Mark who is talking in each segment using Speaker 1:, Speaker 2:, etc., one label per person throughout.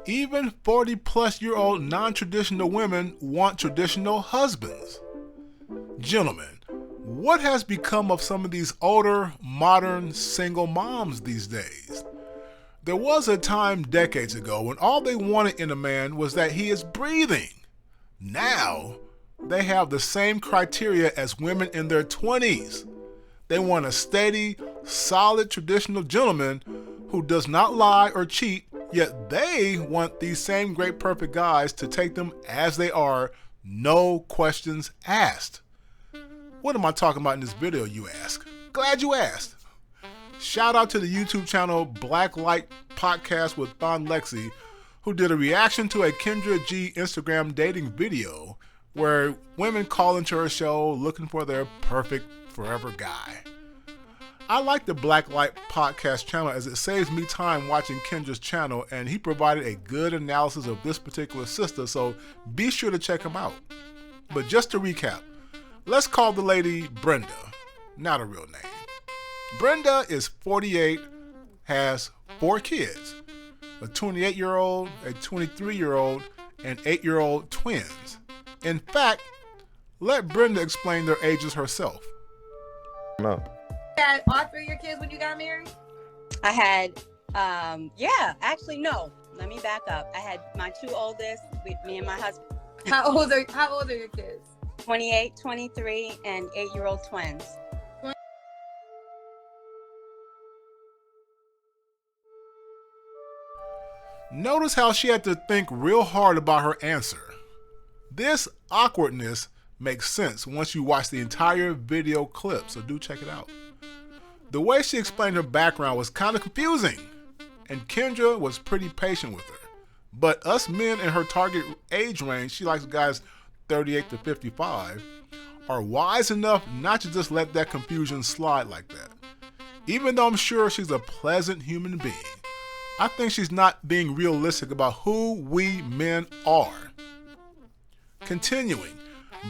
Speaker 1: Even 40-plus-year-old non-traditional women want traditional husbands. Gentlemen, what has become of some of these older, modern, single moms these days? There was a time decades ago when all they wanted in a man was that he is breathing. Now, they have the same criteria as women in their 20s. They want a steady, solid, traditional gentleman who does not lie or cheat, yet they want these same great, perfect guys to take them as they are, no questions asked. What am I talking about in this video, you ask? Glad you asked. Shout out to the YouTube channel Blacklight Podcast with Thon Lexy, who did a reaction to a Kendra G Instagram dating video where women call into her show looking for their perfect forever guy. I like the Blacklight Podcast channel as it saves me time watching Kendra's channel, and he provided a good analysis of this particular sister, so be sure to check him out. But just to recap, let's call the lady Brenda, not a real name. Brenda is 48, has 4 kids, a 28-year-old, a 23-year-old, and 8-year-old twins. In fact, let Brenda explain their ages herself.
Speaker 2: No.
Speaker 3: You had all 3 of your kids when you got married?
Speaker 4: I had, actually, no. Let me back up. I had my 2 oldest with me and my husband.
Speaker 3: How old are your kids?
Speaker 4: 28, 23, and 8-year-old twins.
Speaker 1: Notice how she had to think real hard about her answer. This awkwardness makes sense once you watch the entire video clip, so do check it out. The way she explained her background was kind of confusing, and Kendra was pretty patient with her. But us men in her target age range, she likes guys 38 to 55, are wise enough not to just let that confusion slide like that. Even though I'm sure she's a pleasant human being, I think she's not being realistic about who we men are. Continuing,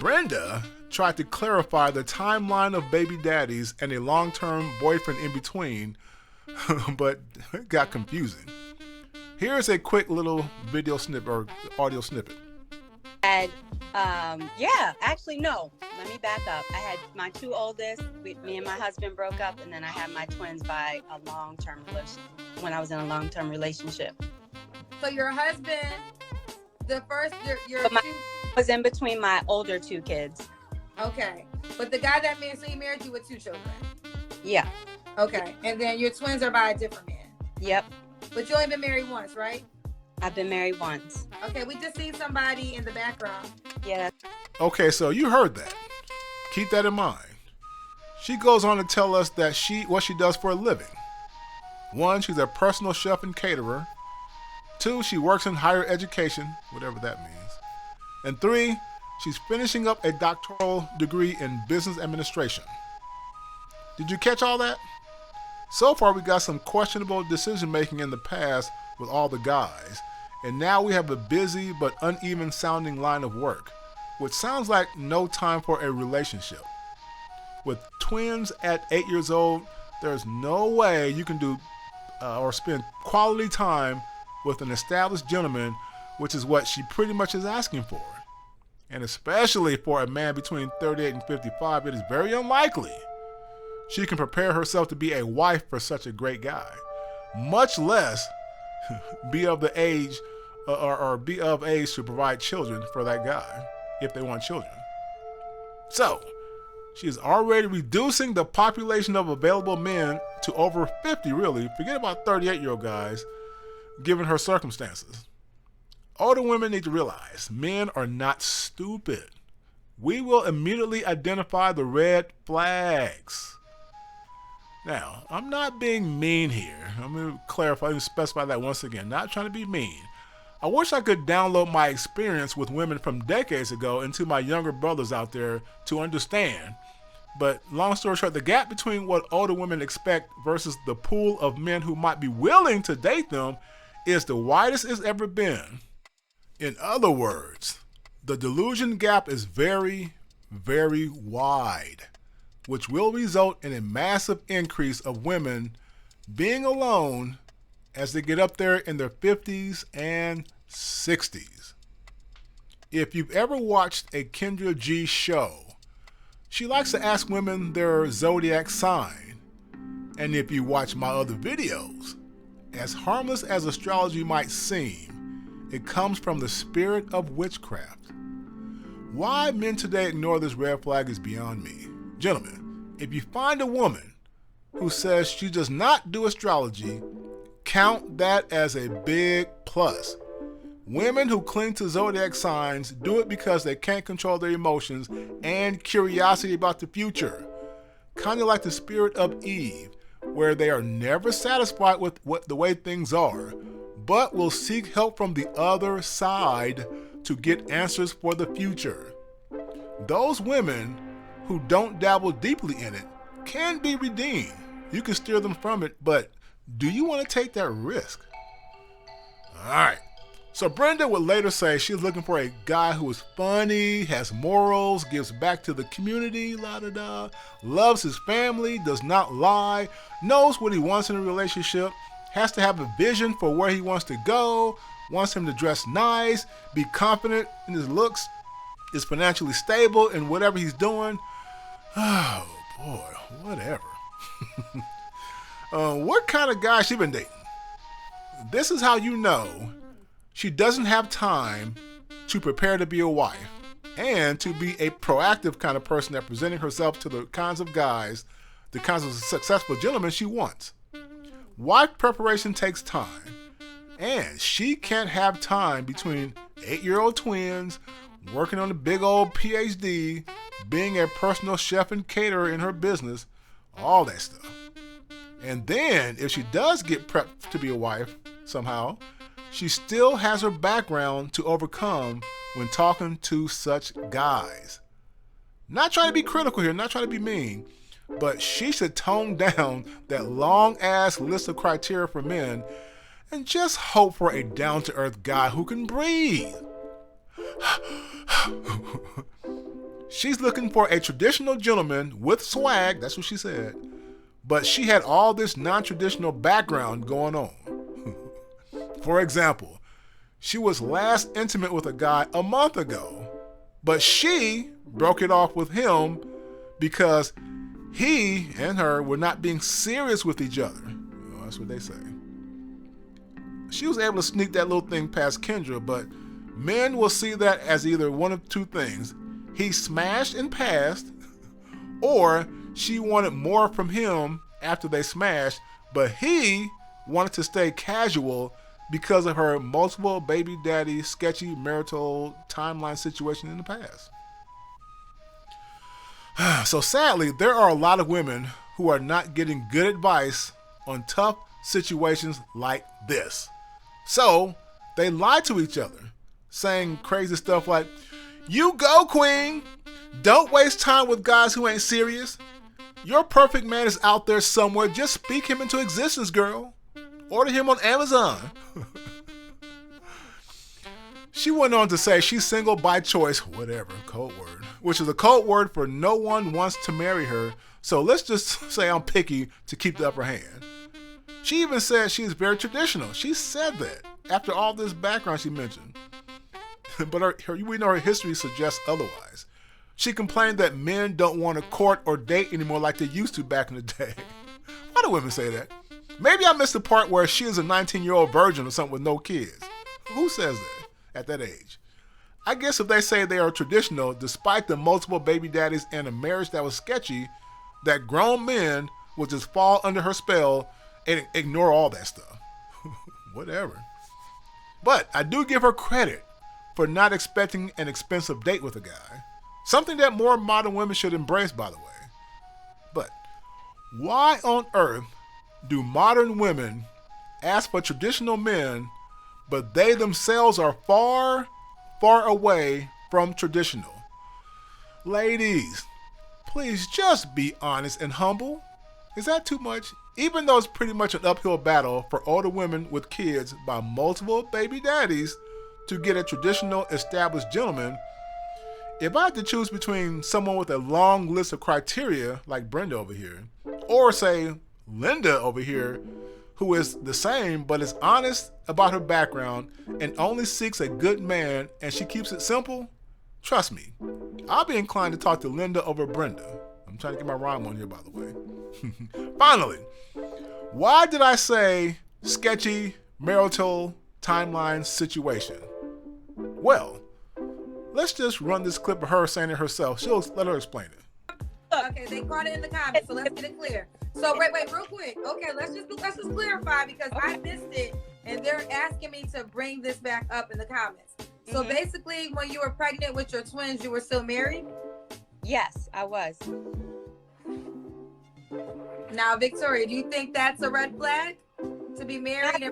Speaker 1: Brenda tried to clarify the timeline of baby daddies and a long-term boyfriend in between, but it got confusing. Here's a quick little video snippet or audio snippet.
Speaker 4: Actually, no. Let me back up. I had my 2 oldest with me and my husband broke up, and then I had my twins by a long-term relationship when I was in a long-term relationship.
Speaker 3: So your husband,
Speaker 4: was in between my older 2 kids.
Speaker 3: Okay. But the guy that married, so he married you with 2 children?
Speaker 4: Yeah.
Speaker 3: Okay. And then your twins are by a different man?
Speaker 4: Yep.
Speaker 3: But you only been married once, right?
Speaker 4: I've been married once.
Speaker 3: Okay, we just see somebody in the background.
Speaker 4: Yeah.
Speaker 1: Okay, so you heard that. Keep that in mind. She goes on to tell us that what she does for a living. 1, she's a personal chef and caterer. 2, she works in higher education, whatever that means. And 3, she's finishing up a doctoral degree in business administration. Did you catch all that? So far, we got some questionable decision making in the past with all the guys, and now we have a busy but uneven sounding line of work, which sounds like no time for a relationship. With twins at 8 years old, there's no way you can do or spend quality time with an established gentleman, which is what she pretty much is asking for. And especially for a man between 38 and 55, it is very unlikely she can prepare herself to be a wife for such a great guy, much less be of the age or be of age to provide children for that guy if they want children. So she is already reducing the population of available men to over 50, really. Forget about 38-year-old guys, given her circumstances. Older women need to realize men are not stupid. We will immediately identify the red flags. Now, I'm not being mean here. I'm going to clarify and specify that once again. Not trying to be mean. I wish I could download my experience with women from decades ago into my younger brothers out there to understand. But long story short, the gap between what older women expect versus the pool of men who might be willing to date them is the widest it's ever been. In other words, the delusion gap is very, very wide, which will result in a massive increase of women being alone as they get up there in their 50s and 60s. If you've ever watched a Kendra G show, she likes to ask women their zodiac sign. And if you watch my other videos, as harmless as astrology might seem, it comes from the spirit of witchcraft. Why men today ignore this red flag is beyond me. Gentlemen, if you find a woman who says she does not do astrology, count that as a big plus. Women who cling to zodiac signs do it because they can't control their emotions and curiosity about the future. Kind of like the spirit of Eve, where they are never satisfied with the way things are, but will seek help from the other side to get answers for the future. Those women who don't dabble deeply in it can be redeemed. You can steer them from it, but do you want to take that risk? All right. So Brenda would later say she's looking for a guy who is funny, has morals, gives back to the community, loves his family, does not lie, knows what he wants in a relationship, has to have a vision for where he wants to go, wants him to dress nice, be confident in his looks, is financially stable in whatever he's doing. Oh boy, whatever. What kind of guy she been dating? This is how you know she doesn't have time to prepare to be a wife and to be a proactive kind of person at presenting herself to the kinds of guys, the kinds of successful gentlemen she wants. Wife preparation takes time, and she can't have time between 8-year-old twins, working on a big old PhD, being a personal chef and caterer in her business, all that stuff. And then, if she does get prepped to be a wife somehow, she still has her background to overcome when talking to such guys. Not trying to be critical here, not trying to be mean, but she should tone down that long-ass list of criteria for men and just hope for a down-to-earth guy who can breathe. She's looking for a traditional gentleman with swag, that's what she said, but she had all this non-traditional background going on. For example, she was last intimate with a guy a month ago, but she broke it off with him because he and her were not being serious with each other. Well, that's what they say. She was able to sneak that little thing past Kendra, but men will see that as either one of two things. He smashed and passed, or she wanted more from him after they smashed, but he wanted to stay casual because of her multiple baby daddy sketchy marital timeline situation in the past. So sadly, there are a lot of women who are not getting good advice on tough situations like this. So they lie to each other, saying crazy stuff like, "You go, queen. Don't waste time with guys who ain't serious. Your perfect man is out there somewhere. Just speak him into existence, girl. Order him on Amazon." She went on to say she's single by choice, whatever, code word, which is a code word for no one wants to marry her. So let's just say I'm picky to keep the upper hand. She even said she's very traditional. She said that after all this background she mentioned. But we know her history suggests otherwise. She complained that men don't want to court or date anymore like they used to back in the day. Why do women say that? Maybe I missed the part where she is a 19-year-old virgin or something with no kids. Who says that at that age? I guess if they say they are traditional, despite the multiple baby daddies and a marriage that was sketchy, that grown men will just fall under her spell and ignore all that stuff. Whatever. But I do give her credit for not expecting an expensive date with a guy. Something that more modern women should embrace, by the way. But why on earth do modern women ask for traditional men, but they themselves are far, far away from traditional? Ladies, please just be honest and humble. Is that too much? Even though it's pretty much an uphill battle for older women with kids by multiple baby daddies to get a traditional established gentleman, if I had to choose between someone with a long list of criteria like Brenda over here, or say Linda over here, who is the same but is honest about her background and only seeks a good man, and she keeps it simple, trust me, I'll be inclined to talk to Linda over Brenda. I'm trying to get my rhyme on here, by the way. Finally, why did I say sketchy marital timeline situation? Well, let's just run this clip of her saying it herself. She'll let her explain it.
Speaker 3: Okay, they caught it in the comments, so let's get it clear. So wait, real quick. Okay, let's just clarify because I missed it, and they're asking me to bring this back up in the comments. So basically, when you were pregnant with your twins, you were still married?
Speaker 4: Yes, I was.
Speaker 3: Now, Victoria, do you think that's a red flag to be married?
Speaker 4: Not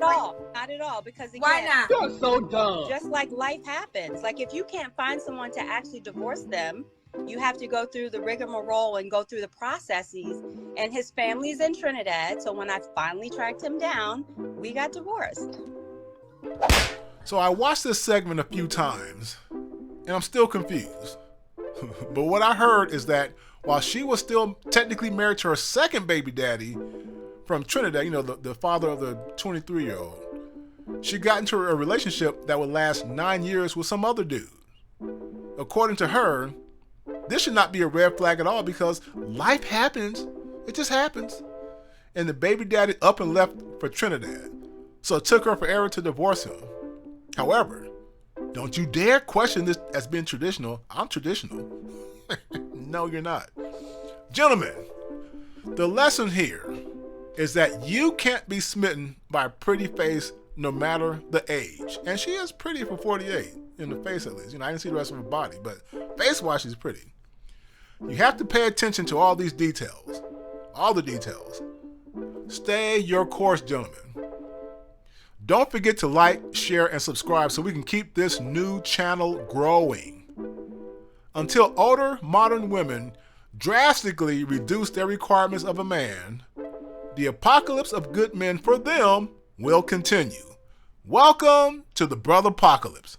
Speaker 4: at all. Because again,
Speaker 3: why not?
Speaker 2: You're so dumb.
Speaker 4: Just like life happens. Like if you can't find someone to actually divorce them, you have to go through the rigmarole and go through the processes. And his family's in Trinidad, so when I finally tracked him down, we got divorced.
Speaker 1: So I watched this segment a few times, and I'm still confused. But what I heard is that while she was still technically married to her second baby daddy from Trinidad, the father of the 23-year-old, she got into a relationship that would last 9 years with some other dude. According to her, this should not be a red flag at all because life happens. It just happens. And the baby daddy up and left for Trinidad. So it took her forever to divorce him. However, don't you dare question this as being traditional. I'm traditional. No, you're not. Gentlemen, the lesson here is that you can't be smitten by a pretty face no matter the age. And she is pretty for 48, in the face at least. I didn't see the rest of her body, but face-wise, she's pretty. You have to pay attention to all these details. All the details. Stay your course, gentlemen. Don't forget to like, share, and subscribe so we can keep this new channel growing. Until older, modern women drastically reduce their requirements of a man, the apocalypse of good men for them will continue. Welcome to the Brother Apocalypse.